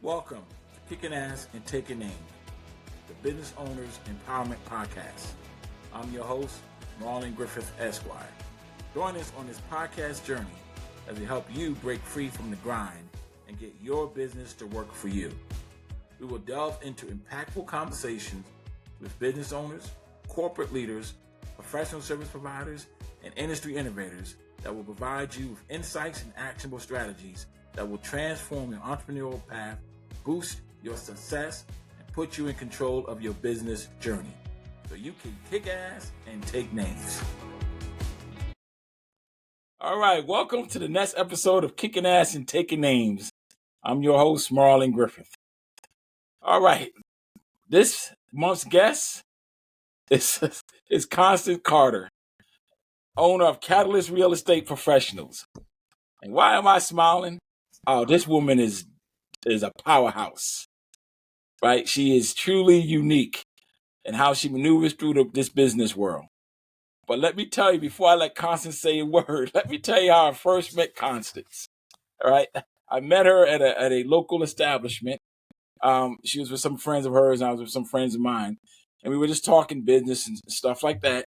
Welcome to Kicking Ass and Taking Names, the Business Owners Empowerment Podcast. I'm your host, Marlon Griffith Esquire. Join us on this podcast journey as we help you break free from the grind and get your business to work for you. We will delve into impactful conversations with business owners, corporate leaders, professional service providers, and industry innovators that will provide you with insights and actionable strategies that will transform your entrepreneurial path, boost your success, and put you in control of your business journey so you can kick ass and take names. All right, welcome to the next episode of Kicking Ass and Taking Names. I'm your host, Marlon Griffith. All right, this month's guest is Constance Carter, owner of Catalyst Real Estate Professionals. And why am I smiling? Oh, this woman is a powerhouse, right? She is truly unique in how she maneuvers through this business world. But let me tell you, before I let Constance say a word, let me tell you how I first met Constance. All right, I met her at a local establishment. She was with some friends of hers, and I was with some friends of mine, and we were just talking business and stuff like that.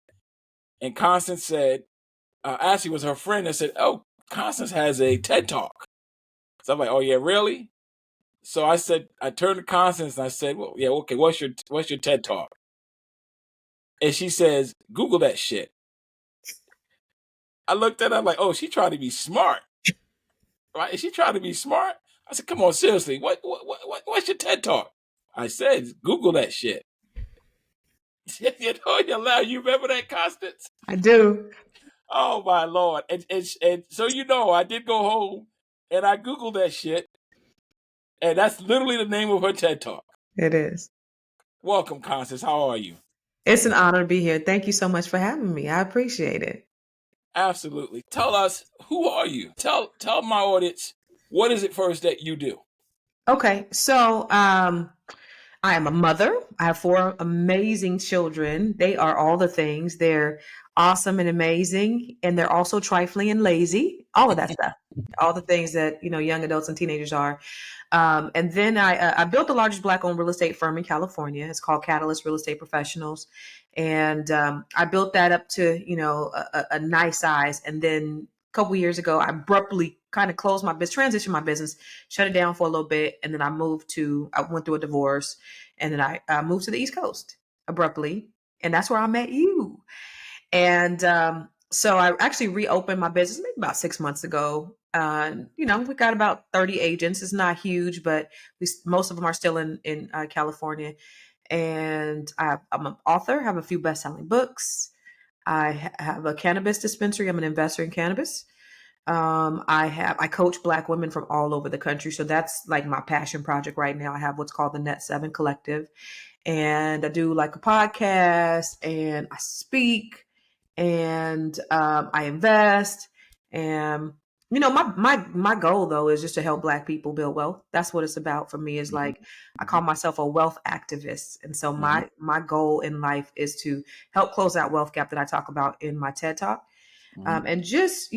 And Constance said, actually, it was her friend that said, "Oh, Constance has a TED Talk." So I'm like, "Oh yeah, really?" So I turned to Constance and I said, "Well, yeah, okay. What's your TED Talk?" And she says, "Google that shit." I looked at her, I'm like, "Oh, she trying to be smart, right? Is she trying to be smart?" I said, "Come on, seriously, what's your TED Talk?" I said, "Google that shit." You remember that, Constance? I do. Oh my Lord! And so I did go home and I Googled that shit, and that's literally the name of her TED Talk. It is. Welcome, Constance. How are you? It's an honor to be here. Thank you so much for having me. I appreciate it. Absolutely. Tell us, who are you? Tell my audience, what is it first that you do? Okay, so I am a mother. I have 4 amazing children. They are all the things. They're awesome and amazing, and they're also trifling and lazy. All of that stuff. All the things that young adults and teenagers are. And then I built the largest Black-owned real estate firm in California. It's called Catalyst Real Estate Professionals, and I built that up to a nice size. And then a couple years ago, I abruptly kind of closed my business, transitioned my business, shut it down for a little bit, and then I went through a divorce, and then I moved to the East Coast abruptly, and that's where I met you. And so I actually reopened my business maybe about 6 months ago. We got about 30 agents. It's not huge, but most of them are still in California. And I'm an author, have a few best-selling books. I have a cannabis dispensary. I'm an investor in cannabis. I coach Black women from all over the country. So that's like my passion project right now. I have what's called the Net7 Collective, and I do like a podcast, and I speak, and I invest. And my goal though is just to help Black people build wealth. That's what it's about for me. Is like I call myself a wealth activist, and so my goal in life is to help close that wealth gap that I talk about in my TED Talk. And just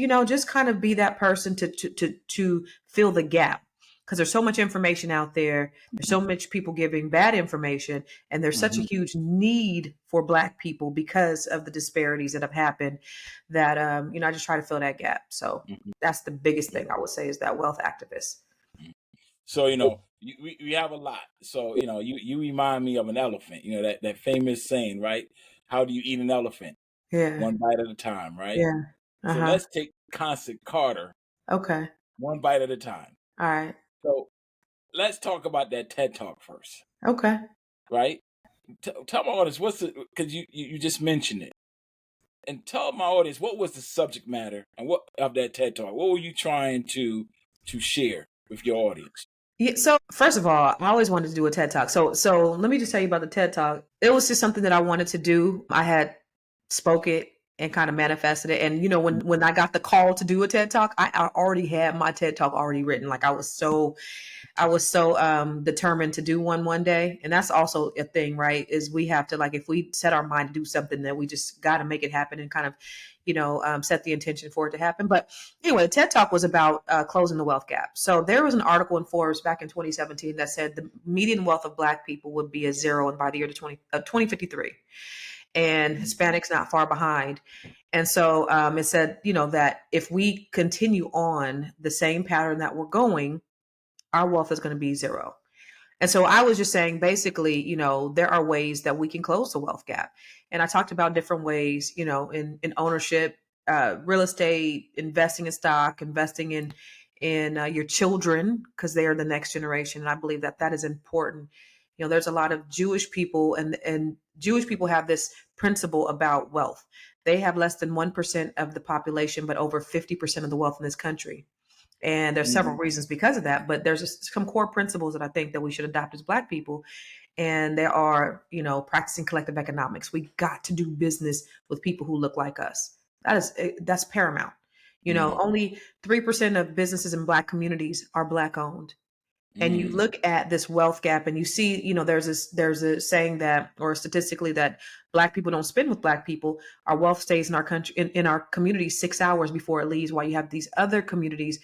kind of be that person to fill the gap, because there's so much information out there. There's so much people giving bad information, and there's such a huge need for Black people because of the disparities that have happened, that I just try to fill that gap. So that's the biggest thing I would say, is that wealth activist. So we have a lot. So you remind me of an elephant. That famous saying, right? How do you eat an elephant? Yeah. One bite at a time, right? Yeah. So let's take Constance Carter. Okay. One bite at a time. All right. So let's talk about that TED Talk first. Okay. Right? Tell my audience because you just mentioned it, and tell my audience what was the subject matter and what of that TED Talk. What were you trying to share with your audience? Yeah, so first of all, I always wanted to do a TED Talk. So let me just tell you about the TED Talk. It was just something that I wanted to do. I had spoke it and kind of manifested it. And when I got the call to do a TED Talk, I already had my TED Talk already written. Like I was so determined to do one day. And that's also a thing, right? Is we have to, like, if we set our mind to do something, then we just got to make it happen and kind of, set the intention for it to happen. But anyway, the TED Talk was about closing the wealth gap. So there was an article in Forbes back in 2017 that said the median wealth of Black people would be a zero by the year 2053, and Hispanics not far behind. And so it said, that if we continue on the same pattern that we're going, our wealth is going to be zero. And so I was just saying, basically, there are ways that we can close the wealth gap. And I talked about different ways, in ownership, real estate, investing in stock, investing in your children, because they are the next generation. And I believe that that is important. There's a lot of Jewish people, and Jewish people have this principle about wealth. They have less than 1% of the population, but over 50% of the wealth in this country. And there's several reasons because of that, but there's some core principles that I think that we should adopt as Black people. And there are, practicing collective economics. We got to do business with people who look like us. That's paramount. Only 3% of businesses in Black communities are Black owned. And you look at this wealth gap and you see, there's a saying that, or statistically, that Black people don't spend with Black people. Our wealth stays in our country, in our community, 6 hours before it leaves, while you have these other communities,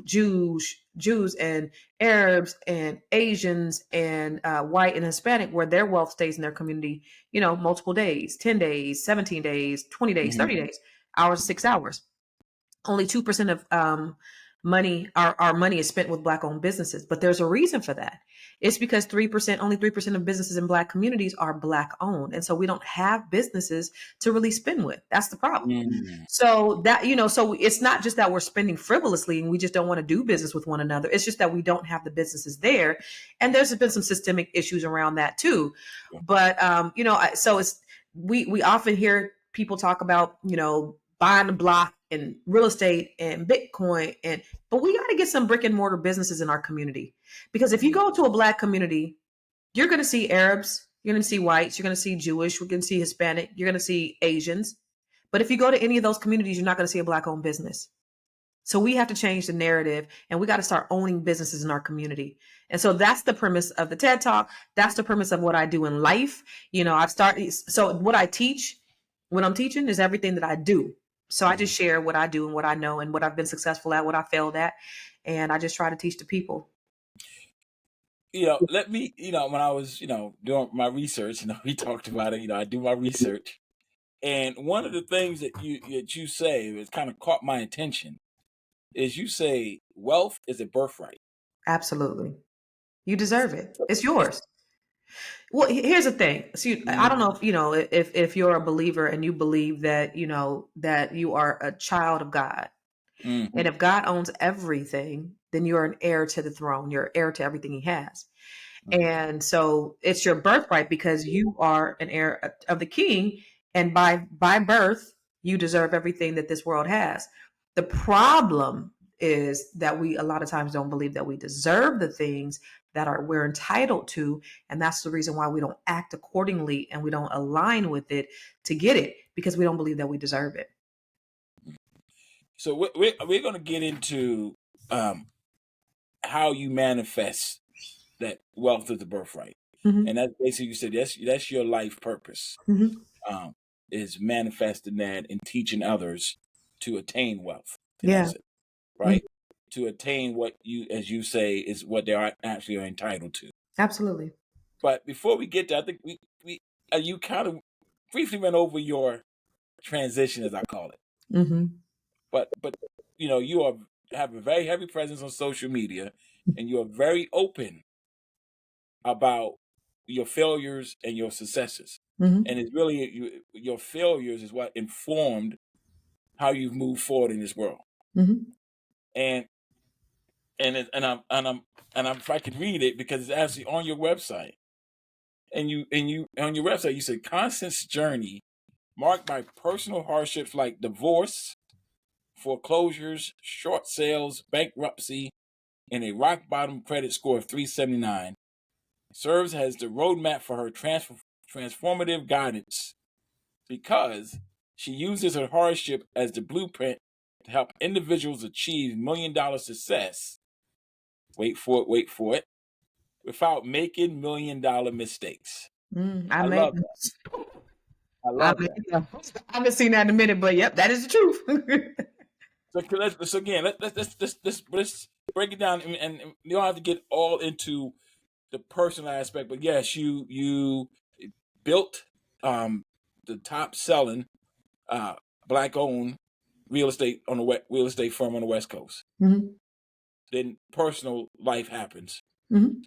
Jews and Arabs and Asians and white and Hispanic, where their wealth stays in their community, multiple days, 10 days, 17 days, 20 days, 30 days, hours, 6 hours. Only 2% of our money is spent with Black owned businesses. But there's a reason for that. It's because only 3% of businesses in Black communities are Black owned. And so we don't have businesses to really spend with. That's the problem. So so it's not just that we're spending frivolously and we just don't want to do business with one another. It's just that we don't have the businesses there. And there's been some systemic issues around that too. But, so we often hear people talk about, buying the block and real estate and Bitcoin, but we got to get some brick and mortar businesses in our community. Because if you go to a Black community, you're going to see Arabs, you're going to see whites, you're going to see Jewish, you're going to see Hispanic, you're going to see Asians. But if you go to any of those communities, you're not going to see a Black owned business. So we have to change the narrative, and we got to start owning businesses in our community. And so that's the premise of the TED Talk. That's the premise of what I do in life. So what I teach, what I'm teaching, is everything that I do. So I just share what I do and what I know and what I've been successful at, what I failed at. And I just try to teach the people. Let me, when I was, doing my research, we talked about it, I do my research. And one of the things that you say that kind of caught my attention is you say wealth is a birthright. Absolutely. You deserve it. It's yours. Well, here's the thing. See, I don't know if you're a believer and you believe that, that you are a child of God. And if God owns everything, then you're an heir to the throne. You're heir to everything he has. And so it's your birthright because you are an heir of the king. And by birth, you deserve everything that this world has. The problem is that we a lot of times don't believe that we deserve the things that we're entitled to. And that's the reason why we don't act accordingly and we don't align with it to get it, because we don't believe that we deserve it. So we're going to get into how you manifest that wealth of the birthright. And that's basically, you said that's your life purpose, is manifesting that and teaching others to attain wealth. Right? To attain what you, as you say, is what they are actually entitled to. Absolutely. But before we get there, I think you kind of briefly went over your transition, as I call it. But you have a very heavy presence on social media, and you are very open about your failures and your successes. And it's really your failures is what informed how you've moved forward in this world. And if I could read it, because it's actually on your website, and you on your website you said Constance's journey marked by personal hardships like divorce, foreclosures, short sales, bankruptcy, and a rock bottom credit score of 379 serves as the roadmap for her transformative guidance, because She uses her hardship as the blueprint to help individuals achieve $1 million success. Wait for it, without making $1 million mistakes. I I may. love that. I I love may that. I haven't seen that in a minute, but yep, that is the truth. So again, let's break it down, and you don't have to get all into the personal aspect, but yes, you built the top selling black owned real estate real estate firm on the West Coast. Mm-hmm. Then personal life happens, Mm-hmm.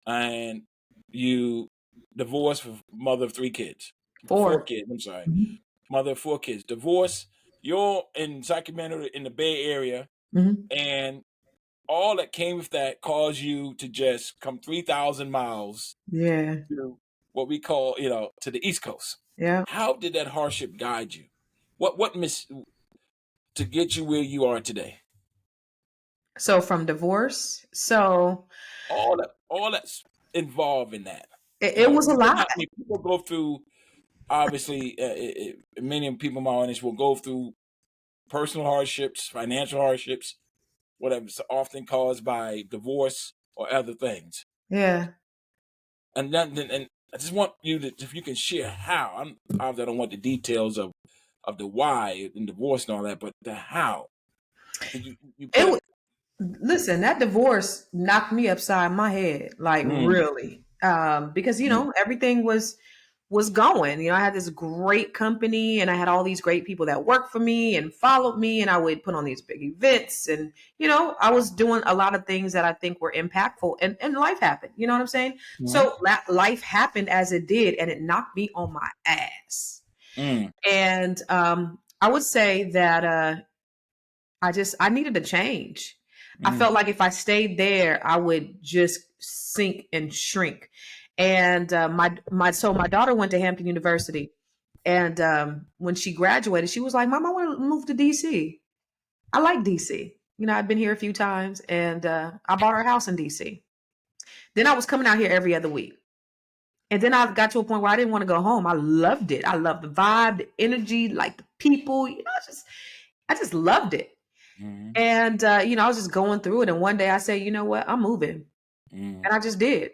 and you divorce with mother of 3 kids, 4. 4 kids. I'm sorry, Mm-hmm. mother of 4 kids. Divorce. You're in Sacramento, in the Bay Area, Mm-hmm. and all that came with that caused you to just come 3,000 miles Yeah. to what we call, to the East Coast. Yeah. How did that hardship guide you? What miss to get you where you are today? So from divorce, so All that's involved in that. it was a lot. People go through. Obviously, many people in my audience will go through personal hardships, financial hardships, whatever, it's often caused by divorce or other things. Yeah. And I just want you to, if you can share how. Obviously I don't want the details of the why and divorce and all that, but the how. You It put was, listen, that divorce knocked me upside my head, like mm, really. Because mm, everything was going. I had this great company and I had all these great people that worked for me and followed me, and I would put on these big events, and I was doing a lot of things that I think were impactful, and life happened. You know what I'm saying? mm, So life happened as it did, and it knocked me on my ass. mm, And I would say that I needed a change. I mm, felt like if I stayed there, I would just sink and shrink. And my daughter went to Hampton University, and when she graduated, she was like, "Mom, I want to move to DC. I like DC. I've been here a few times, and I bought her house in DC. Then I was coming out here every other week, and then I got to a point where I didn't want to go home. I loved it. I loved the vibe, the energy, like the people. I just loved it. mm, And I was just going through it, and one day I said, "You know what? I'm moving," mm, and I just did.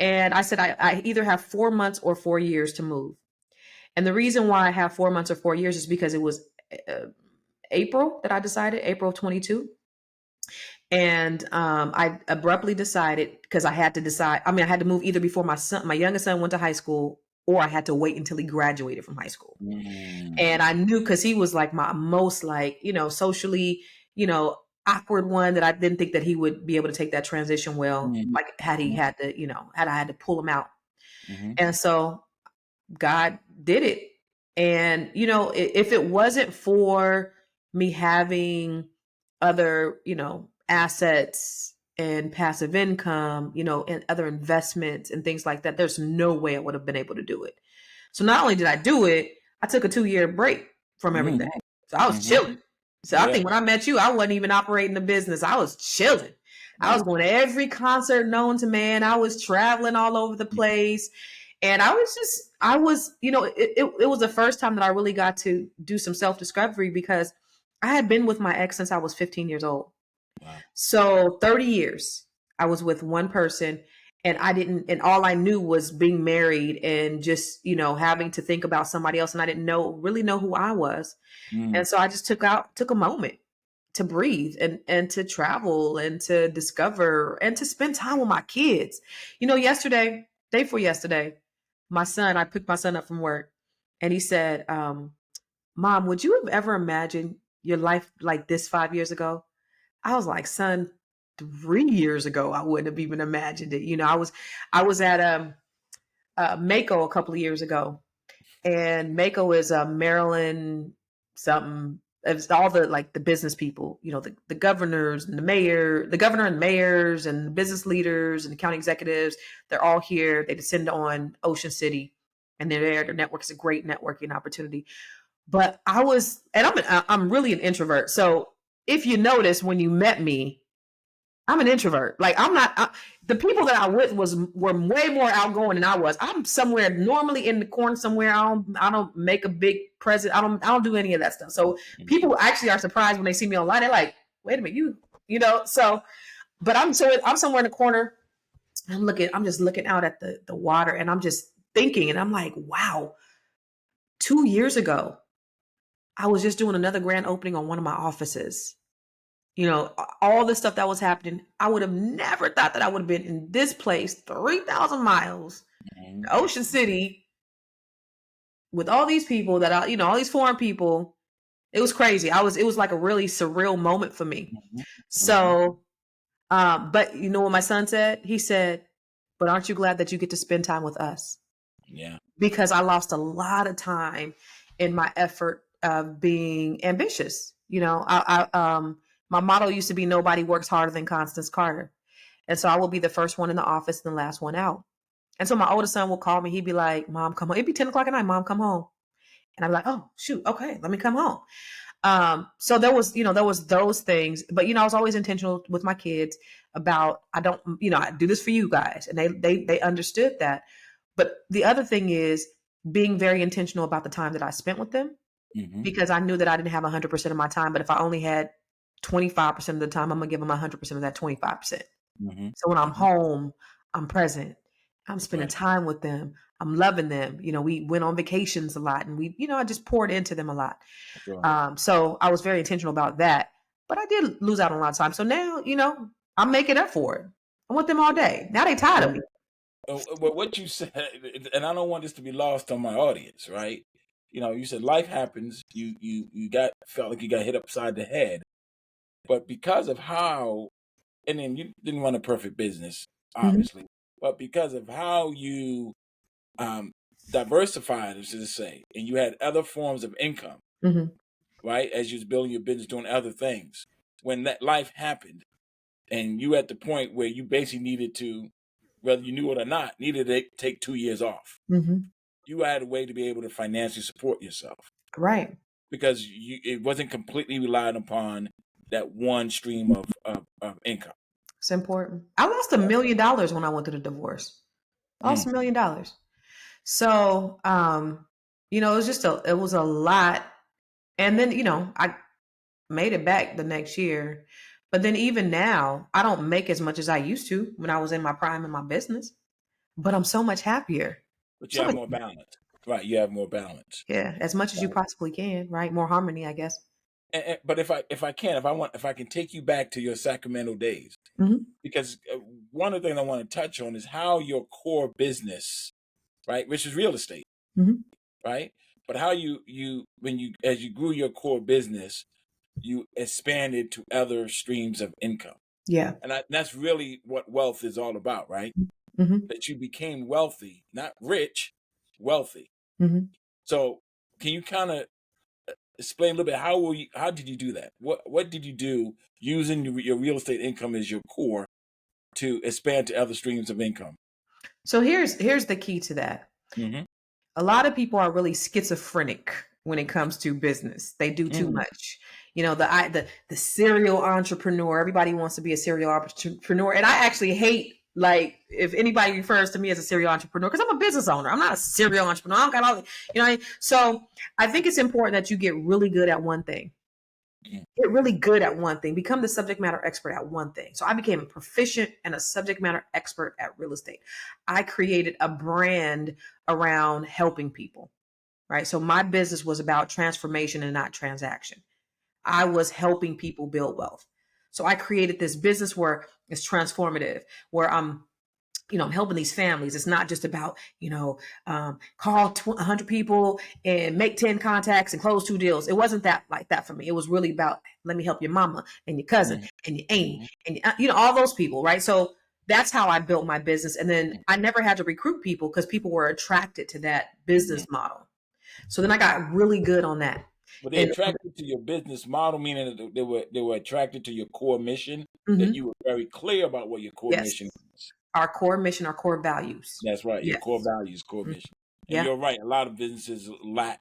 And I said, I either have 4 months or 4 years to move. And the reason why I have 4 months or 4 years is because it was April that I decided, April of 22. And I abruptly decided, because I had to decide. I mean, I had to move either before my youngest son went to high school, or I had to wait until he graduated from high school. mm, And I knew, because he was like my most, like, socially, awkward one, that I didn't think that he would be able to take that transition well, mm, like had he had to, had I had to pull him out. mm, And so God did it. And, if it wasn't for me having other, assets and passive income, and other investments and things like that, there's no way I would have been able to do it. So not only did I do it, I took a 2-year break from mm, everything. So I was mm. chilling. So I Yeah, think when I met you, I wasn't even operating the business. I was chilling. I was yeah. going to every concert known to man. I was traveling all over the place. And it was the first time that I really got to do some self-discovery, because I had been with my ex since I was 15 years old. Wow. So 30 years I was with one person, and all I knew was being married and just, having to think about somebody else. And I didn't really know who I was. Mm, And so I just took a moment to breathe, and to travel, and to discover, and to spend time with my kids. Day before yesterday, I picked my son up from work, and he said, "Mom, would you have ever imagined your life like this 5 years ago?" I was like, "Son, 3 years ago, I wouldn't have even imagined it." I was at Mako a couple of years ago, and Mako is Maryland something. It's all the, like, the business people, the governors and the governor and mayors and the business leaders and the county executives. They're all here. They descend on Ocean City, and they're there. Their network is a great networking opportunity. But I'm really an introvert. So if you notice, when you met me, I'm an introvert. Like I'm not. The people that I with were way more outgoing than I was. I'm somewhere normally in the corner somewhere. I don't make a big present. I don't do any of that stuff. So people actually are surprised when they see me online. They're like, "Wait a minute, you know." So, but I'm somewhere in the corner. I'm just looking out at the water, and I'm just thinking, and I'm like, "Wow." 2 years ago, I was just doing another grand opening on one of my offices. You know, all the stuff that was happening, I would have never thought that I would have been in this place, 3,000 miles, Ocean City, with all these people that all these foreign people. It was crazy. It was like a really surreal moment for me. So, but you know what my son said? He said, but aren't you glad that you get to spend time with us? Yeah. Because I lost a lot of time in my effort of being ambitious. You know, my motto used to be nobody works harder than Constance Carter. And so I will be the first one in the office and the last one out. And so my oldest son will call me. He'd be like, Mom, come home. It'd be 10 o'clock at night. Mom, come home. And I'd be like, oh, shoot. Okay, let me come home. So there was those things, but I was always intentional with my kids about, I do this for you guys. And they understood that. But the other thing is being very intentional about the time that I spent with them, because I knew that I didn't have 100% of my time, but if I only had 25% of the time, I'm gonna give them 100% of that 25%. So when I'm home, I'm present. I'm spending time with them. I'm loving them. We went on vacations a lot, and I just poured into them a lot. So I was very intentional about that, but I did lose out on a lot of time. So now, I'm making up for it. I want them all day. Now they tired of me. But what you said, and I don't want this to be lost on my audience, right? You said life happens. You felt like you got hit upside the head, but because of how, and then you didn't run a perfect business, obviously, but because of how you diversified, as to say, and you had other forms of income, right? As you was building your business, doing other things, when that life happened, and you at the point where you basically needed to, whether you knew it or not, needed to take 2 years off. You had a way to be able to financially support yourself, right? Because it wasn't completely relied upon that one stream of income. It's important. I lost $1 million when I went through the divorce. I lost $1 million. So, it was a lot. And then, I made it back the next year. But then even now, I don't make as much as I used to when I was in my prime in my business, but I'm so much happier. But you have more balance, right? You have more balance. Yeah, as much as you possibly can, right? More harmony, I guess. But if I can take you back to your Sacramento days, because one of the things I want to touch on is how your core business, right, which is real estate, right, but how as you grew your core business, you expanded to other streams of income. Yeah, and that's really what wealth is all about, right? That you became wealthy, not rich, wealthy. So can you kind of explain a little bit how did you do that? What did you do using your real estate income as your core to expand to other streams of income? So here's the key to that. A lot of people are really schizophrenic when it comes to business. They do too much. The serial entrepreneur. Everybody wants to be a serial entrepreneur, and I actually hate, like, if anybody refers to me as a serial entrepreneur, because I'm a business owner. I'm not a serial entrepreneur. I don't got all, So I think it's important that you get really good at one thing. Get really good at one thing. Become the subject matter expert at one thing. So I became a proficient and a subject matter expert at real estate. I created a brand around helping people, right? So my business was about transformation and not transaction. I was helping people build wealth. So I created this business where it's transformative, where I'm helping these families. It's not just about, call 100 people and make 10 contacts and close 2 deals. It wasn't like that for me. It was really about, let me help your mama and your cousin and your auntie and, all those people, right? So that's how I built my business. And then I never had to recruit people because people were attracted to that business model. So then I got really good on that. Were they attracted to your business model, meaning that they were attracted to your core mission, that you were very clear about what your core mission is? Our core mission, our core values. That's right. Your core values, core mission. And you're right. A lot of businesses lack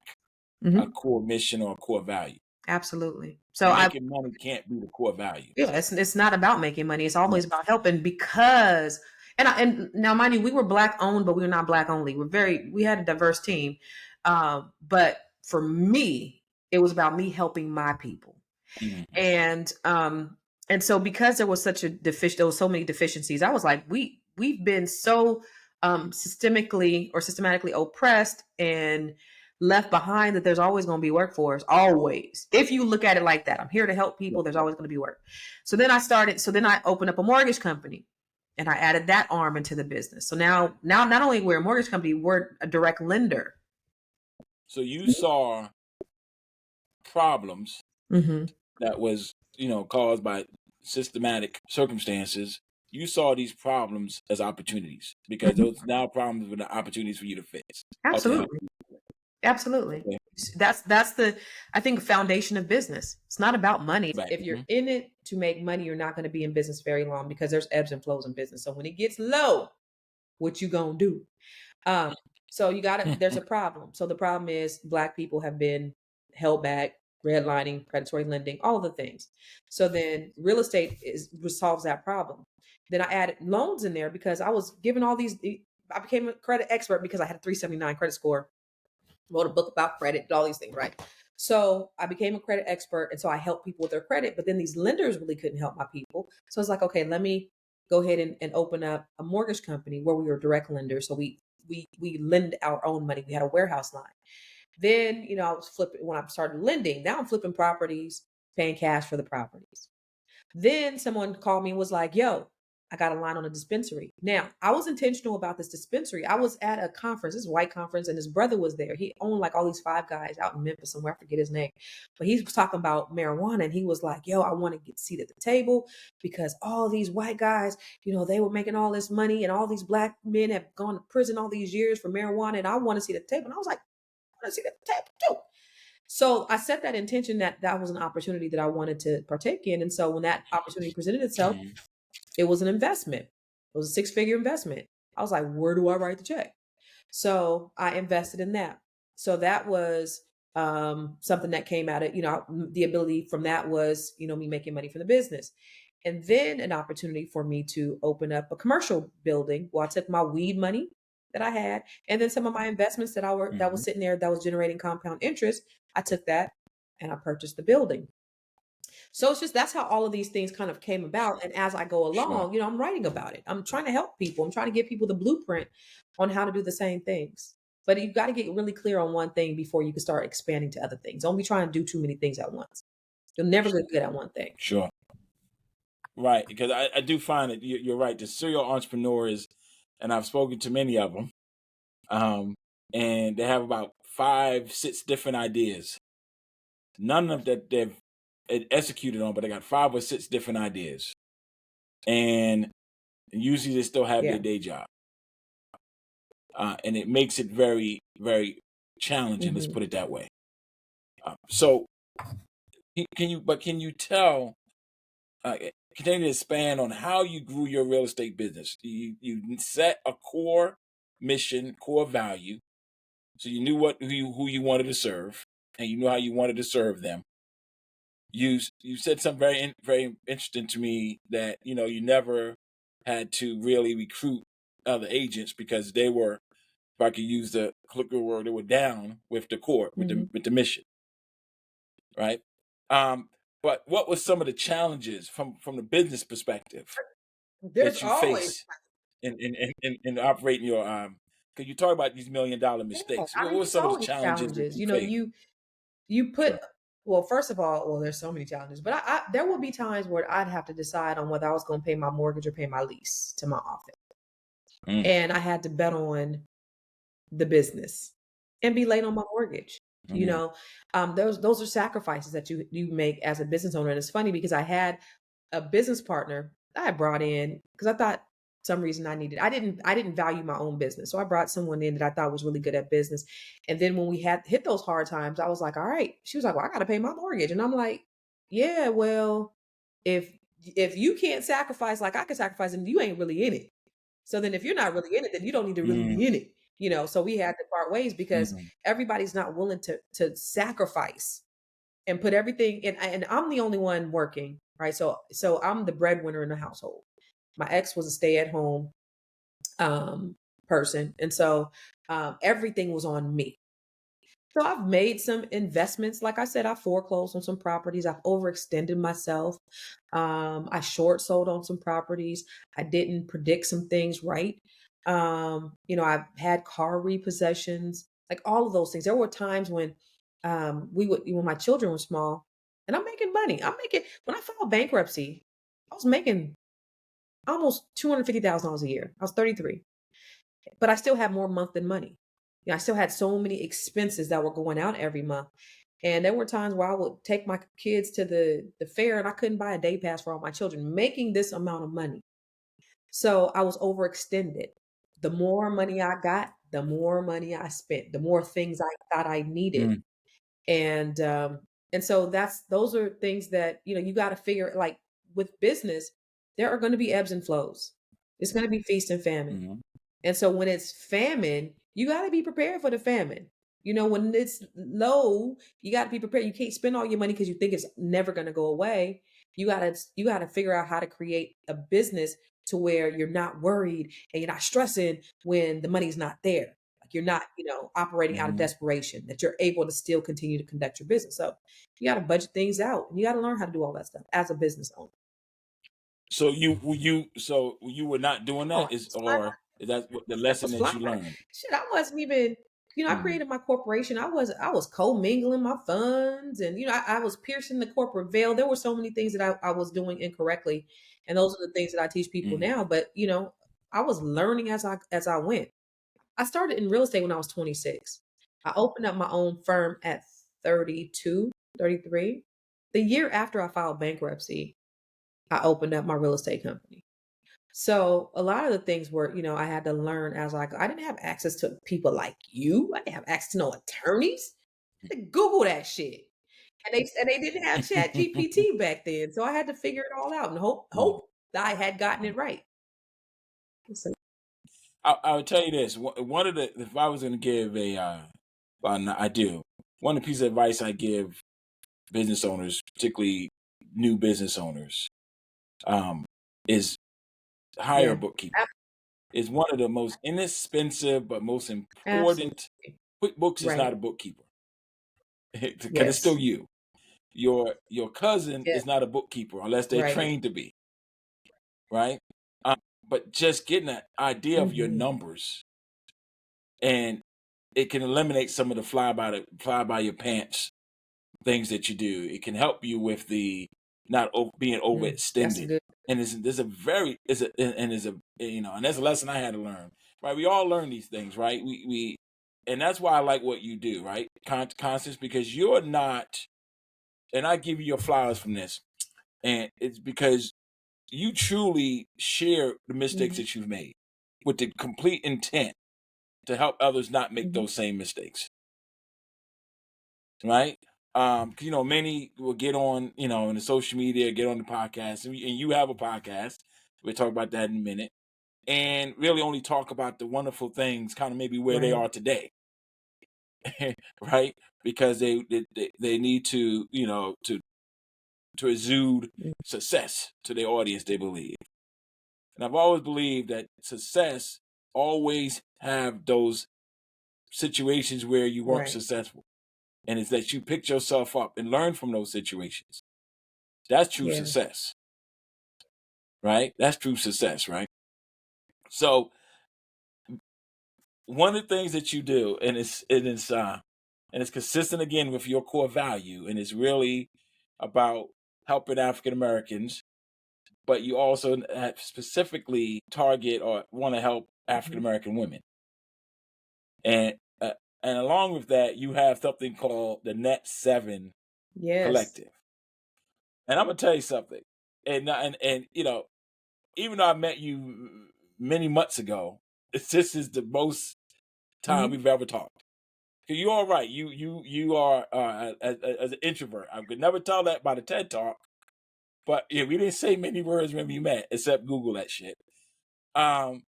a core mission or a core value. Absolutely. So making money can't be the core value. it's not about making money. It's always about helping because and now mind you, we were Black owned, but we were not Black only. We had a diverse team. But for me, it was about me helping my people. Mhm. And so because there was there was so many deficiencies, I was like, we've been so systematically oppressed and left behind that there's always going to be work for us. Always. If you look at it like that, I'm here to help people. There's always going to be work. So then I opened up a mortgage company and I added that arm into the business. So now not only we're a mortgage company, we're a direct lender. So you saw problems that was, caused by systematic circumstances. You saw these problems as opportunities because those now problems were the opportunities for you to fix. Absolutely. Okay. Absolutely. Okay. That's the, I think, foundation of business. It's not about money. Right. If you're in it to make money, you're not going to be in business very long because there's ebbs and flows in business. So when it gets low, what you gonna do? So there's a problem. So the problem is Black people have been held back, redlining, predatory lending, all of the things. So then real estate solves that problem. Then I added loans in there because I was given all these. I became a credit expert because I had a 379 credit score. Wrote a book about credit, all these things, right? So I became a credit expert, and so I helped people with their credit. But then these lenders really couldn't help my people. So I was like, okay, let me go ahead and open up a mortgage company where we were direct lenders. So we lend our own money. We had a warehouse line. Then, I was flipping when I started lending. Now I'm flipping properties, paying cash for the properties. Then someone called me and was like, yo, I got a line on a dispensary. Now, I was intentional about this dispensary. I was at a conference, this white conference, and his brother was there. He owned like all these Five Guys out in Memphis somewhere. I forget his name. But he was talking about marijuana, and he was like, yo, I want to get a seat at the table because all these white guys, they were making all this money, and all these Black men have gone to prison all these years for marijuana, and I want to see the table. And I was like, I want to see the table too. So I set that intention that was an opportunity that I wanted to partake in. And so when that opportunity presented itself, it was an investment. It was a 6-figure investment. I was like, where do I write the check? So I invested in that. So that was something that came out of, the ability from that was, me making money from the business. And then an opportunity for me to open up a commercial building. Well, I took my weed money that I had, and then some of my investments that was sitting there that was generating compound interest. I took that and I purchased the building. So that's how all of these things kind of came about. And as I go along, Sure. I'm writing about it. I'm trying to help people. I'm trying to give people the blueprint on how to do the same things. But you've got to get really clear on one thing before you can start expanding to other things. Don't be trying to do too many things at once. You'll never get good at one thing. Sure. Right. Because I do find that you're right. The serial entrepreneurs, and I've spoken to many of them, and they have about 5, 6 different ideas. None of that they've executed on, but they got 5 or 6 different ideas. And usually they still have their day job. And it makes it very, very challenging. Let's put it that way. So can you tell, continue to expand on how you grew your real estate business? You set a core mission, core value. So you knew who you wanted to serve, and you knew how you wanted to serve them. You said something very very interesting to me that you never had to really recruit other agents because they were, if I could use the clicker word, they were down with the core, with the mission, right? But what were some of the challenges from the business perspective There's that you always face in operating your because you talk about these $1 million mistakes. What were there's some of the always challenges that challenges. you faced? You put Sure. well, first of all, there's so many challenges, but there will be times where I'd have to decide on whether I was going to pay my mortgage or pay my lease to my office. And I had to bet on the business and be late on my mortgage. Those are sacrifices that you make as a business owner. And it's funny because I had a business partner that I brought in because I thought some reason I didn't value my own business. So I brought someone in that I thought was really good at business. And then when we had hit those hard times, I was like, all right. She was like, well, I got to pay my mortgage. And I'm like, yeah, well, if you can't sacrifice like I can sacrifice, and you ain't really in it. So then if you're not really in it, then you don't need to really be in it. So we had to part ways because everybody's not willing to sacrifice and put everything in. And I'm the only one working, right? So I'm the breadwinner in the household. My ex was a stay-at-home um, person, and so everything was on me. So I've made some investments. Like I said, I foreclosed on some properties. I've overextended myself. I short sold on some properties. I didn't predict some things right. I've had car repossessions, like all of those things. There were times when when my children were small, and I'm making money. When I filed bankruptcy, I was making almost $250,000 a year. I was 33, but I still had more month than money. I still had so many expenses that were going out every month. And there were times where I would take my kids to the fair and I couldn't buy a day pass for all my children, making this amount of money. So I was overextended. The more money I got, the more money I spent, the more things I thought I needed. Mm, And so those are things that, you got to figure, like with business, there are going to be ebbs and flows. It's going to be feast and famine. mhm, And so when it's famine, you got to be prepared for the famine. When it's low, you got to be prepared. You can't spend all your money because you think it's never going to go away. You got to figure out how to create a business to where you're not worried and you're not stressing when the money's not there. Like you're not, operating out of mhm. desperation, that you're able to still continue to conduct your business. So you got to budget things out and you got to learn how to do all that stuff as a business owner. So you were not doing Oh, that, is that what the I lesson was that flying. you learned? Shit, I wasn't even, I Mhm, created my corporation. I was co-mingling my funds and I was piercing the corporate veil. There were so many things that I was doing incorrectly. And those are the things that I teach people mhm, now. But I was learning as I went. I started in real estate when I was 26. I opened up my own firm at 32, 33. The year after I filed bankruptcy, I opened up my real estate company. So a lot of the things were, I had to learn as I go. I didn't have access to people like you. I didn't have access to no attorneys. I had to Google that shit. And they didn't have Chat GPT back then. So I had to figure it all out and mhm. hope that I had gotten it right. So, I would tell you this. One of the if I was going to give well, no, I do. One of the pieces of advice I give business owners, particularly new business owners, um, is hire a yeah. bookkeeper. It's one of the most inexpensive but most important. Absolutely. QuickBooks is not Right. a bookkeeper because it's still Yes. you. Your cousin Yeah. is not a bookkeeper unless they're Right. trained to be, right? But just getting an idea of your Hmm. numbers, and it can eliminate some of the fly by your pants things that you do. It can help you with the not being That's overextended. good. And there's a very is a and is a and that's a lesson I had to learn. Right, we all learn these things, right? We and that's why I like what you do, right, Constance, because you're not. And I give you your flowers from this, and it's because you truly share the mistakes Hmm. that you've made with the complete intent to help others not make Hmm. those same mistakes, right? 'Cause, many will get on, in the social media, get on the podcast, and you have a podcast. We'll talk about that in a minute, and really only talk about the wonderful things, kind of maybe where they Right. are today, right? Because they need to, to exude success to their audience, they believe. And I've always believed that success always have those situations where you weren't Right. successful. And it's that you picked yourself up and learned from those situations. That's true Yeah. success, right? That's true success, right? So one of the things that you do, and it's consistent again with your core value, and it's really about helping African Americans, but you also specifically target or want to help African Mhm. American women, and uh, and along with that, you have something called the Net7 Yes. Collective. And I'm gonna tell you something, and even though I met you many months ago, this is the most time Hmm. we've ever talked. 'Cause you're all right. You are as an introvert. I could never tell that by the TED talk. But yeah, we didn't say many words when we met, except Google that shit. Um,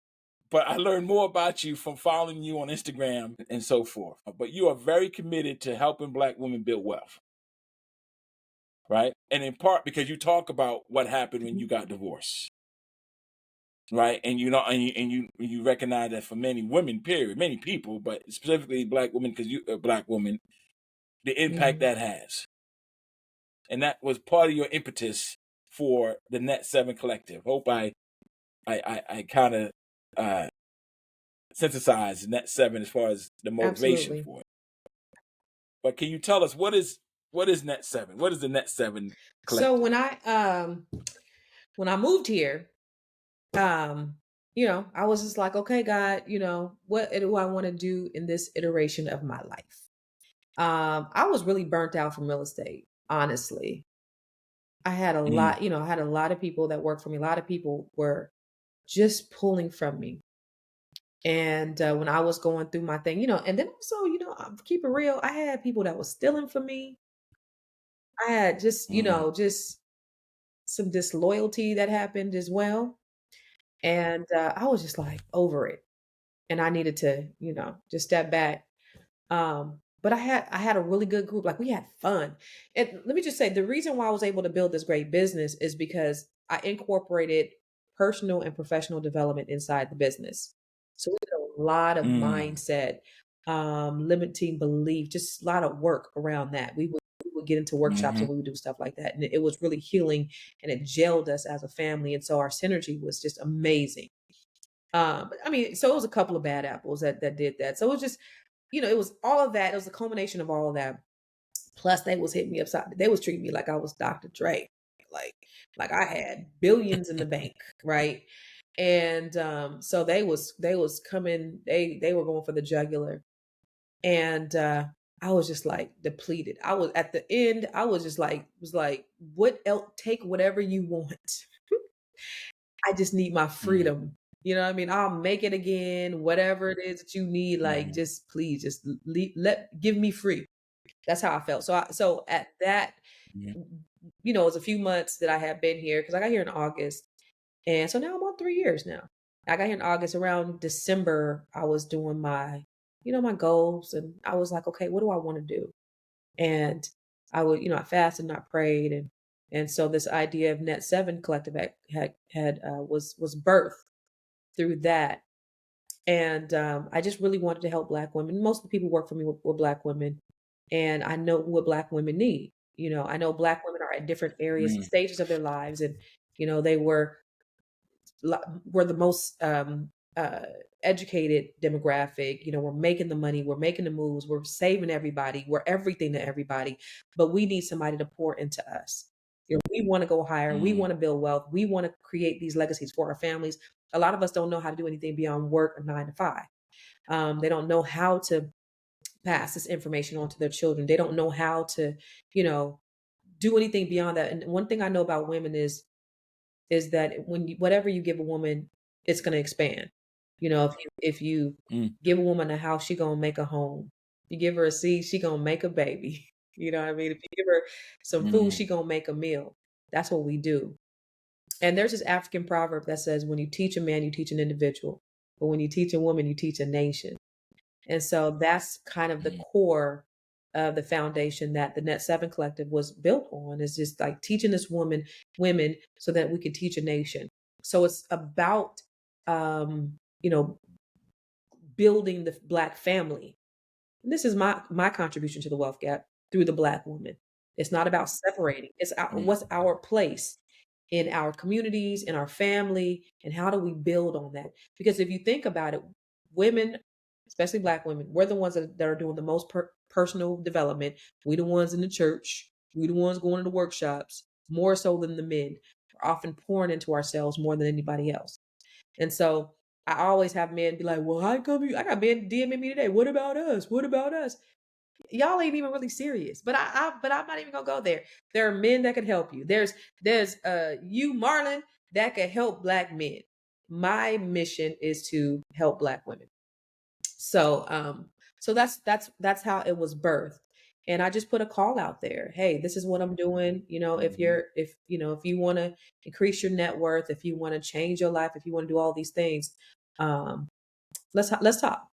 but I learned more about you from following you on Instagram and so forth. But you are very committed to helping Black women build wealth. right? And in part because you talk about what happened when you got divorced, right? And you know, and you recognize that for many women, period, many people, but specifically black women, because you a black woman, the impact Mhm. that has, and that was part of your impetus for the Net7 Collective. Hope I kind of uh, synthesize Net7 as far as the motivation Absolutely. for it. But can you tell us what is Net7? What is the Net7 So Collective? when I moved here, um, I was just like, okay, God, what do I want to do in this iteration of my life? I was really burnt out from real estate, honestly. I had a Mm, lot, I had a lot of people that worked for me. A lot of people were just pulling from me. And when I was going through my thing, and then also, I'm keep it real. I had people that was stealing from me. I had just, mm, just some disloyalty that happened as well. And I was just like over it. And I needed to, just step back. But I had a really good group. Like we had fun. And let me just say the reason why I was able to build this great business is because I incorporated personal and professional development inside the business. So we did a lot of mm, mindset, limiting belief, just a lot of work around that. We would get into workshops mm-hmm, and we would do stuff like that. And it was really healing and it gelled us as a family. And so our synergy was just amazing. I mean, so it was a couple of bad apples that did that. So it was just, it was all of that. It was a culmination of all of that. Plus, they was hitting me upside. They was treating me like I was Dr. Dre, like like I had billions in the bank, right? And so they was coming. They were going for the jugular, and I was just like depleted. I was at the end. I was just like what else? Take whatever you want. I just need my mm, freedom. You know what I mean? I'll make it again, whatever it is that you need. Like, mm, just please, just give me free. That's how I felt. So at that, mm, it was a few months that I had been here because I got here in August, and so now I'm on 3 years now. I got here in August. Around December, I was doing my goals, and I was like, okay, what do I want to do? And I fasted and I prayed, and so this idea of Net7 Collective was birthed through that. And I just really wanted to help Black women. Most of the people who work for me were Black women, and I know what Black women need. I know Black women are at different areas, mm, stages of their lives, and they were the most educated demographic. We're making the money, we're making the moves, we're saving everybody, we're everything to everybody, but we need somebody to pour into us. We want to go higher, we mm, want to build wealth, we want to create these legacies for our families. A lot of us don't know how to do anything beyond work a 9 to 5. They don't know how to pass this information on to their children. They don't know how to, you know, do anything beyond that. And one thing I know about women is that whatever you give a woman, it's going to expand. If you mm, give a woman a house, she gonna make a home. You give her a seed, she gonna make a baby. You know what I mean? If you give her some food, mm, she gonna make a meal. That's what we do. And there's this African proverb that says, "When you teach a man, you teach an individual, but when you teach a woman, you teach a nation." And so that's kind of the mm, core of the foundation that the Net7 Collective was built on, is just like teaching women so that we can teach a nation. So it's about, um, you know, building the Black family. And this is my contribution to the wealth gap through the Black woman. It's not about separating. mm, What's our place in our communities, in our family, and how do we build on that? Because if you think about it, women, especially Black women, we're the ones that are doing the most personal development. We the ones in the church. We the ones going to the workshops more so than the men. We're often pouring into ourselves more than anybody else. And so I always have men be like, "Well, how come you?" I got men DMing me today. What about us? What about us? Y'all ain't even really serious. But I'm not even gonna go there. There are men that can help you. There's you, Marlon, that can help Black men. My mission is to help Black women. So that's how it was birthed. And I just put a call out there. Hey, this is what I'm doing. mm, If you want to increase your net worth, if you want to change your life, if you want to do all these things, um, let's talk.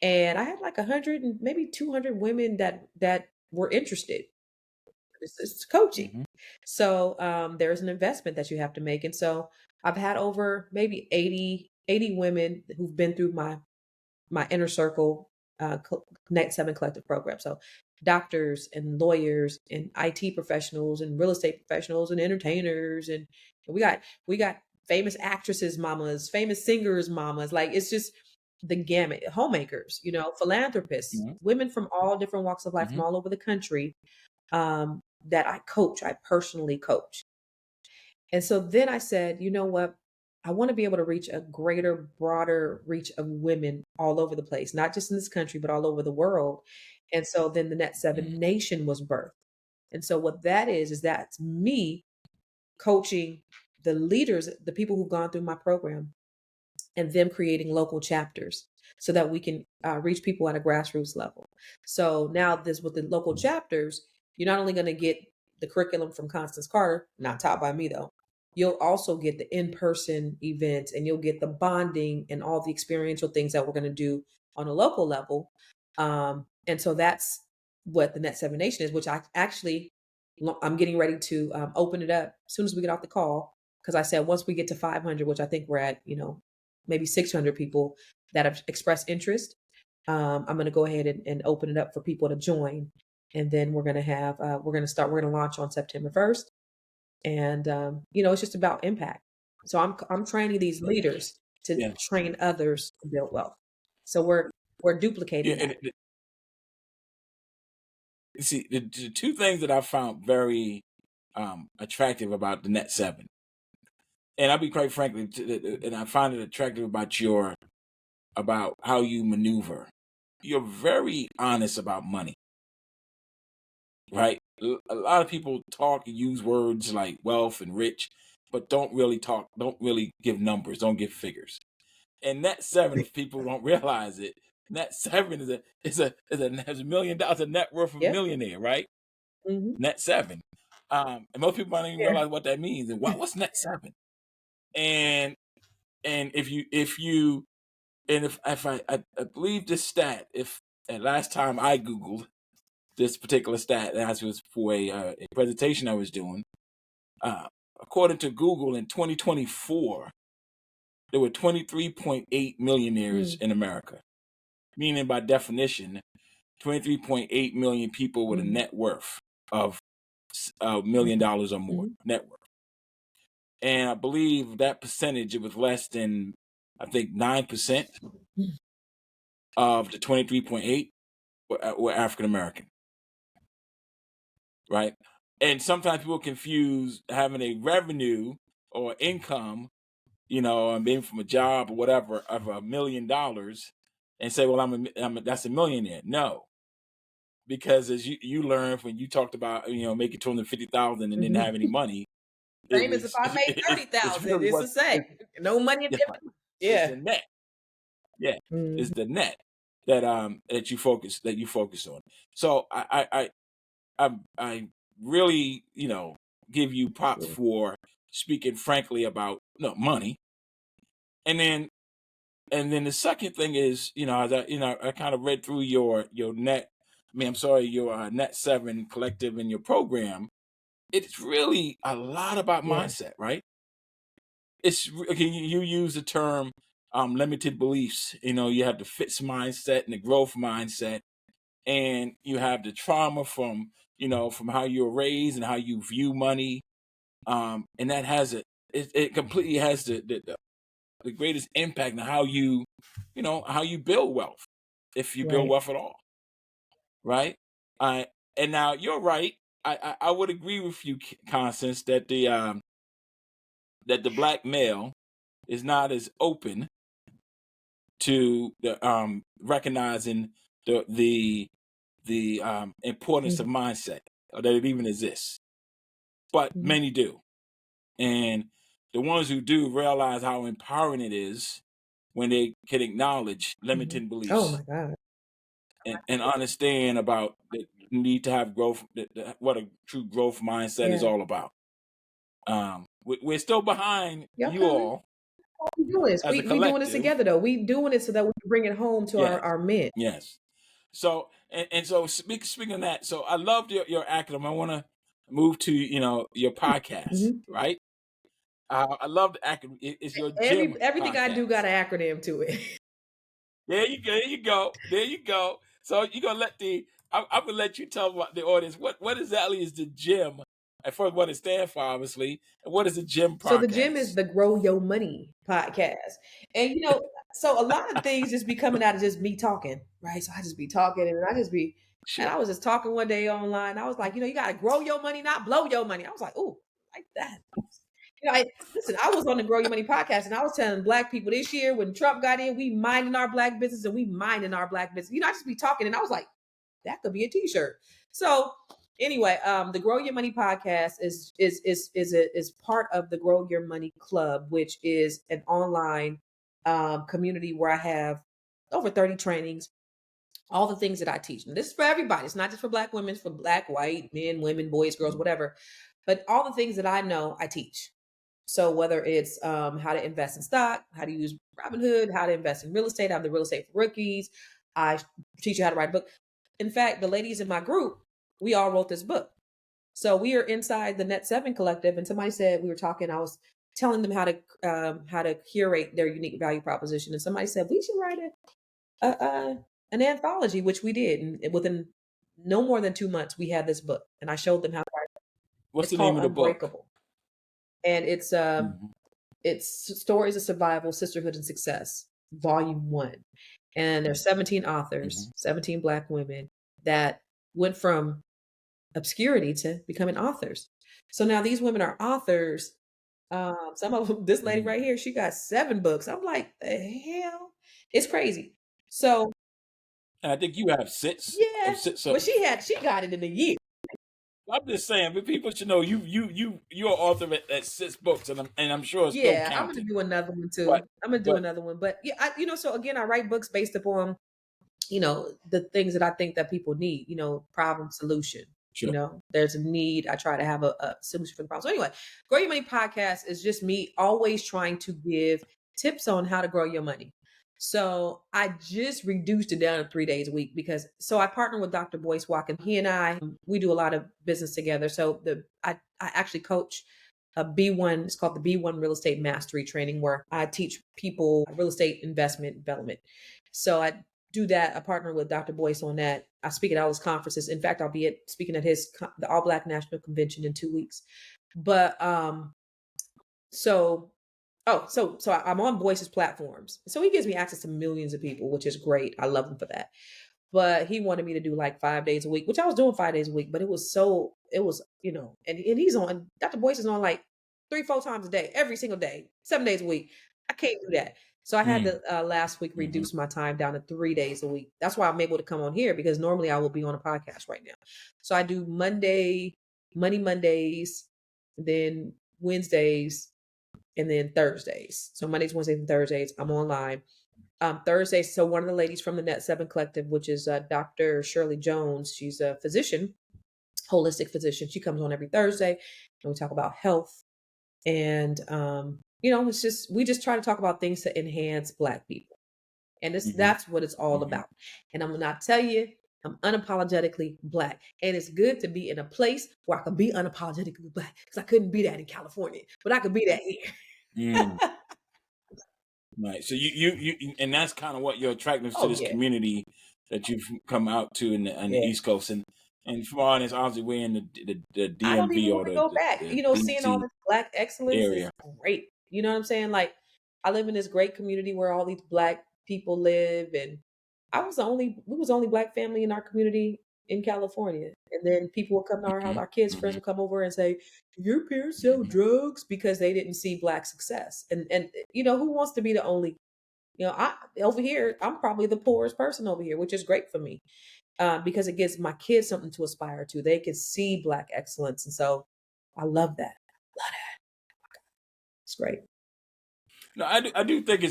And I had like 100 and maybe 200 women that were interested. It's coaching. So there's an investment that you have to make. And so I've had over maybe 80 women who've been through my inner circle Net7 Collective program. So doctors and lawyers and IT professionals and real estate professionals and entertainers and we got famous actresses mamas, famous singers mamas. Like it's just the gamut. Homemakers, philanthropists, women from all different walks of life from all over the country that I coach. I personally coach. And so then I said, you know what? I want to be able to reach a greater, broader reach of women all over the place, not just in this country, but all over the world. And so then the Net7 Nation was birthed. And so what that is that's me coaching the leaders, the people who've gone through my program, and them creating local chapters so that we can reach people at a grassroots level. So now this with the local chapters, you're not only going to get the curriculum from Constance Carter, not taught by me though. You'll also get the in-person events and you'll get the bonding and all the experiential things that we're going to do on a local level. And so that's what the Net7 Nation is, which I'm getting ready to open it up as soon as we get off the call. Because I said once we get to 500, which I think we're at, maybe 600 people that have expressed interest, I'm going to go ahead and open it up for people to join. And then we're going to launch on September 1st. And, it's just about impact. So I'm training these leaders to train others to build wealth. So we're duplicating that. See, the two things that I found very attractive about the Net7, and I'll be quite frankly, and I find it attractive about how you maneuver. You're very honest about money, right? A lot of people talk and use words like wealth and rich, but don't really give numbers, don't give figures. And Net7, if people don't realize it, Net7 is a has $1 million, a net worth of a millionaire, right? Net7. And most people don't even realize what that means. And what's Net7? And if I believe this stat, and last time I Googled this particular stat, as was for a presentation I was doing, according to Google in 2024, there were 23.8 millionaires in America, meaning by definition, 23.8 million people with a net worth of $1 million or more net worth. And I believe that percentage, it was less than, I think, 9% of the 23.8 were African American, right? And sometimes people confuse having a revenue or income, maybe from a job or whatever, of $1 million, and say, well, that's a millionaire. No, because as you learned when you talked about, making 250,000 and didn't have any money. Same as if I made 30,000. It's the same. No money different. It's the net. Yeah, it's the net that you focus on. So I really, give you props for speaking frankly about money. And then the second thing is, as I kind of read through your Net7 Collective and your program. It's really a lot about mindset, right? It's you use the term limited beliefs. You have the fixed mindset and the growth mindset, and you have the trauma from how you were raised and how you view money, and that has it completely has the greatest impact on how you build wealth, if you build wealth at all, right? And now you're right. I would agree with you, Constance, that the black male is not as open to the recognizing the importance of mindset, or that it even exists. But many do, and the ones who do realize how empowering it is when they can acknowledge limiting beliefs. Oh my God. And understand about the need to have growth, what a true growth mindset is all about. We're still behind you all. We doing this. We doing this together though. We doing it so that we can bring it home to our men. Yes. So so speaking of that, so I loved your acronym. I want to move to your podcast, right? I love the acronym. It's your gym Everything I do got podcast. an acronym to it. There you go. There you go. There you go. So you're gonna let I'm gonna let you tell the audience what exactly is the gym, and first what it stands for, obviously, and what is the gym So the gym podcast? is the Grow Your Money podcast. And so a lot of things just be coming out of just me talking, right? So I just be talking and Sure. I was just talking one day online. I was like, you gotta grow your money, not blow your money. I was like, ooh, like that. Listen, I was on the Grow Your Money podcast and I was telling black people this year when Trump got in, we minding our black business and we minding our black business. I just be talking and I was like, that could be a t-shirt. So anyway, the Grow Your Money podcast is part of the Grow Your Money Club, which is an online community where I have over 30 trainings, all the things that I teach. And this is for everybody. It's not just for black women, it's for black, white, men, women, boys, girls, whatever. But all the things that I know, I teach. So whether it's how to invest in stock, how to use Robinhood, how to invest in real estate, I'm the real estate for rookies. I teach you how to write a book. In fact, the ladies in my group, we all wrote this book. So we are inside the Net7 Collective, and somebody said we were talking. I was telling them how to curate their unique value proposition, and somebody said we should write an anthology, which we did. And within no more than 2 months, we had this book, and I showed them how to write it. What's It's the name called of the book? Unbreakable, and it's stories of survival, sisterhood, and success, volume 1. And there's 17 authors, 17 black women that went from obscurity to becoming authors. So now these women are authors. Some of them, this lady right here, she got 7 books. I'm like, the hell? It's crazy. So And I think you have six. yeah, Six. well, she got it in a year. I'm just saying, but people should know you're an author at 6 books, and I'm sure it's still Yeah, I'm gonna counting. do another one too. But I'm gonna do but another one. But yeah, so again, I write books based upon the things that I think that people need, problem solution. sure. There's a need. I try to have a solution for the problem. So anyway, Grow Your Money podcast is just me always trying to give tips on how to grow your money. So I just reduced it down to 3 days a week because I partner with Dr. Boyce Watkins. He and I, we do a lot of business together. So I actually coach a B1, it's called the B1 Real Estate Mastery Training, where I teach people real estate investment development. So I do that. I partner with Dr. Boyce on that. I speak at all his conferences. In fact, I'll be speaking at the All Black National Convention in 2 weeks. But so I'm on Boyce's platforms. So he gives me access to millions of people, which is great. I love him for that. But he wanted me to do like 5 days a week, which I was doing 5 days a week, but it was and he's on, Dr. Boyce is on like 3-4 times a day, every single day, 7 days a week. I can't do that. So I had to last week reduce my time down to 3 days a week. That's why I'm able to come on here, because normally I will be on a podcast right now. So I do Monday, Money Mondays, then Wednesdays, and then Thursdays. So Mondays, Wednesdays, and Thursdays, I'm online. Thursdays, so one of the ladies from the Net7 Collective, which is Dr. Shirley Jones, she's a physician, holistic physician. She comes on every Thursday, and we talk about health. And we just try to talk about things to enhance Black people. And that's what it's all about. And I'm gonna tell you, I'm unapologetically Black. And it's good to be in a place where I can be unapologetically Black, because I couldn't be that in California, but I could be that here. Right. So you and that's kind of what your attractiveness to Oh this yeah. community that you've come out to on the East Coast, and for honest, obviously we're in the I don't even DMV or want to go back. the Seeing all DC this Black excellence area. is great. You know what I'm saying? Like, I live in this great community where all these Black people live, and we was the only Black family in our community in California. And then people would come to our house, our kids' friends would come over and say, "Do your parents sell drugs?" Because they didn't see Black success. And who wants to be the only, over here, I'm probably the poorest person over here, which is great for me. Because it gives my kids something to aspire to. They can see Black excellence. And so I love that. Love that. It's great. No, I do think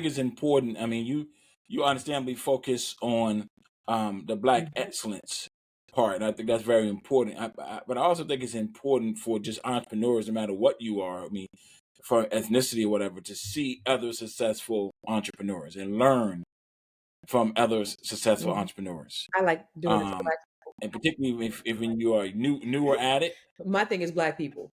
it's important. I mean, you understandably focus on the Black excellence part, and I think that's very important. But I also think it's important for just entrepreneurs, no matter what you are. I mean, for ethnicity or whatever, to see other successful entrepreneurs and learn from other successful entrepreneurs. I like doing it for Black and particularly if when you are newer at it. My thing is Black people.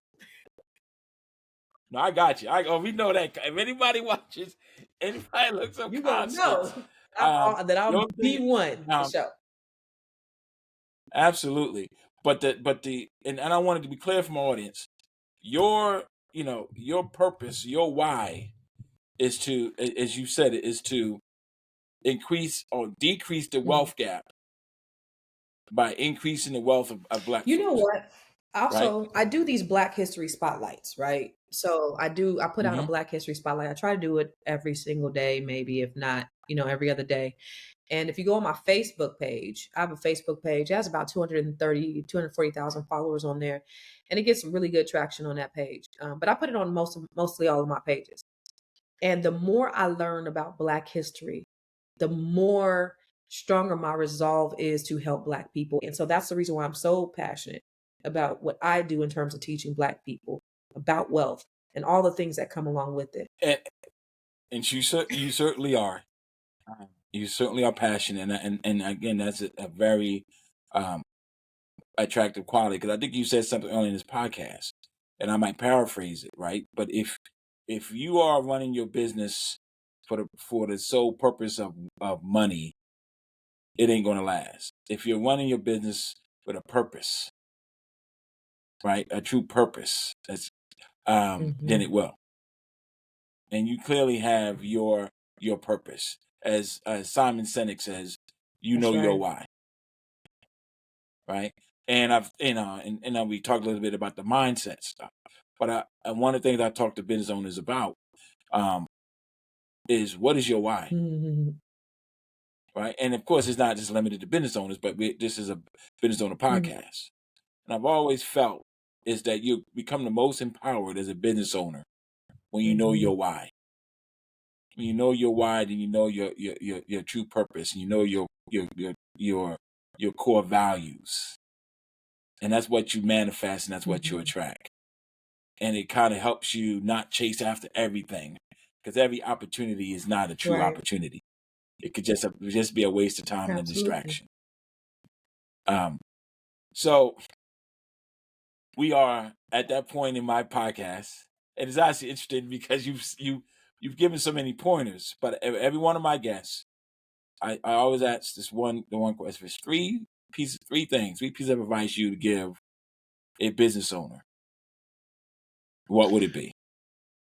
No, I got you. We know that. If anybody watches, anybody looks up You gonna Constance, know that I'm your thing, B1 for um, sure. absolutely. But and I wanted to be clear for my audience. Your your purpose, your why is to, as you said, it is to increase or decrease the Mhm. wealth gap by increasing the wealth of Black You know folks, what? right? Also, I do these Black History spotlights, right? So I put out a Mm-hmm. Black History spotlight. I try to do it every single day, maybe if not, every other day. And if you go on my Facebook page, I have a Facebook page. It has about 240,000 followers on there. And it gets some really good traction on that page. But I put it on mostly all of my pages. And the more I learn about Black history, the more stronger my resolve is to help Black people. And so that's the reason why I'm so passionate about what I do in terms of teaching Black people about wealth and all the things that come along with it. And you certainly are. You certainly are passionate, and again, that's a very um, attractive quality, because I think you said something earlier in this podcast, and I might paraphrase it, right? But if you are running your business for the sole purpose of money, it ain't going to last. If you're running your business with a purpose, right, a true purpose, then Hmm. it will. And you clearly have your purpose, as Simon Sinek says, you know That's your right. why, right? And and we talked a little bit about the mindset stuff, but one of the things I talk to business owners about um, is, what is your why, Hmm. right? And of course, it's not just limited to business owners, but this is a business owner Hmm. podcast, and I've always felt is that you become the most empowered as a business owner when you know Hmm. your why. When you know your why, then you know your true purpose, and you know your core values, and that's what you manifest, and that's what you Hmm. attract. And it kind of helps you not chase after everything, because every opportunity is not a true Right. opportunity. It could just be a waste of time and a Absolutely. distraction. Um, so we are at that point in my podcast, and it's actually interesting because you've given so many pointers, but every one of my guests, I always ask the one question: if it's three pieces of advice you would give a business owner, what would it be?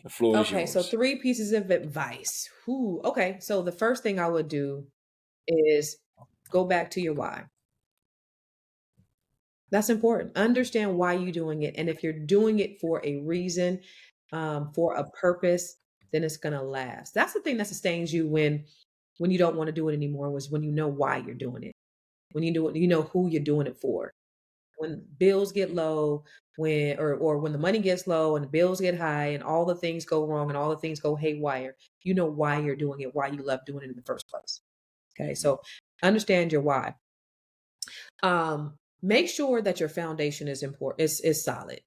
The floor is Okay, so yours. three pieces of advice. Whew. Okay, so the first thing I would do is go back to your why. That's important. Understand why you're doing it. And if you're doing it for a reason, for a purpose, then it's gonna last. That's the thing that sustains you when you don't want to do it anymore, was when you know why you're doing it. When you do it, you know who you're doing it for. When bills get low, or when the money gets low and the bills get high and all the things go wrong and all the things go haywire, you know why you're doing it, why you love doing it in the first place. Okay, so understand your why. Make sure that your foundation is important is solid.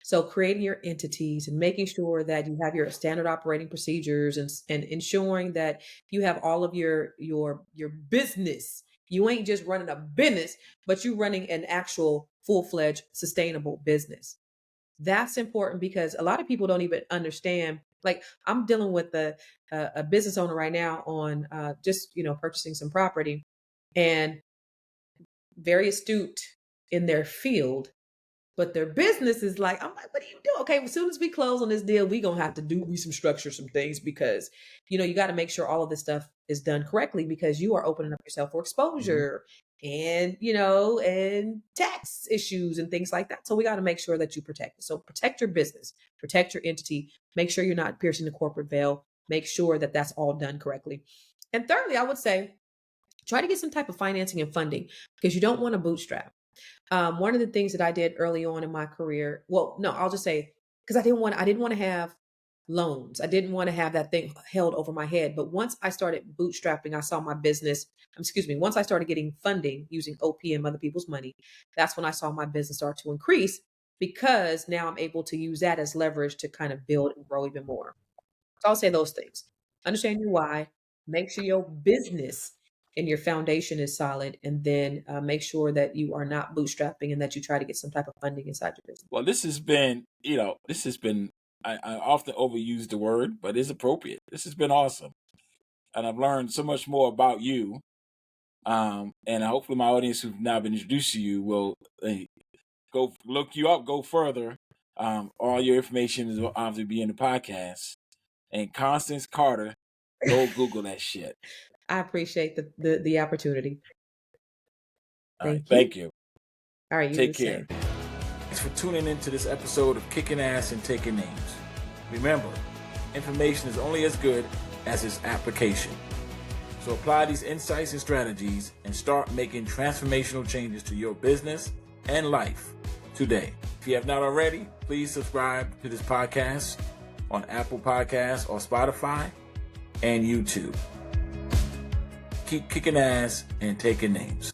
So creating your entities and making sure that you have your standard operating procedures, and ensuring that you have all of your business. You ain't just running a business, but you running an actual full-fledged sustainable business. That's important because a lot of people don't even understand. Like, I'm dealing with a business owner right now on just purchasing some property, and very astute in their field, but their business is like, I'm like, what are you doing? Okay, as soon as we close on this deal, we gonna have to do some structure some things, because you got to make sure all of this stuff is done correctly, because you are opening up yourself for Mhm. exposure and and tax issues and things like that. So we got to make sure that you protect it. So protect your business, protect your entity, make sure you're not piercing the corporate veil, make sure that that's all done correctly. And thirdly, I would say try to get some type of financing and funding, because you don't want to bootstrap. One of the things that I did early on in my career, well, no, I'll just say, because I didn't want to have loans. I didn't want to have that thing held over my head. But once I started bootstrapping, I saw my business, excuse me, once I started getting funding using OPM, other people's money, that's when I saw my business start to increase, because now I'm able to use that as leverage to kind of build and grow even more. So I'll say those things. Understand your why. Make sure your business and your foundation is solid, and then make sure that you are not bootstrapping and that you try to get some type of funding inside your business. Well, this has been, I often overuse the word, but it's appropriate. This has been awesome. And I've learned so much more about you. And hopefully my audience who've now been introduced to you will go look you up, go further. All your information is obviously be in the podcast. And Constance Carter, go Google that shit. I appreciate the opportunity. All right, Thank you. thank you. All right, you Take do the care. same. Thanks for tuning into this episode of Kicking Ass and Taking Names. Remember, information is only as good as its application. So apply these insights and strategies and start making transformational changes to your business and life today. If you have not already, please subscribe to this podcast on Apple Podcasts or Spotify and YouTube. Keep kicking ass and taking names.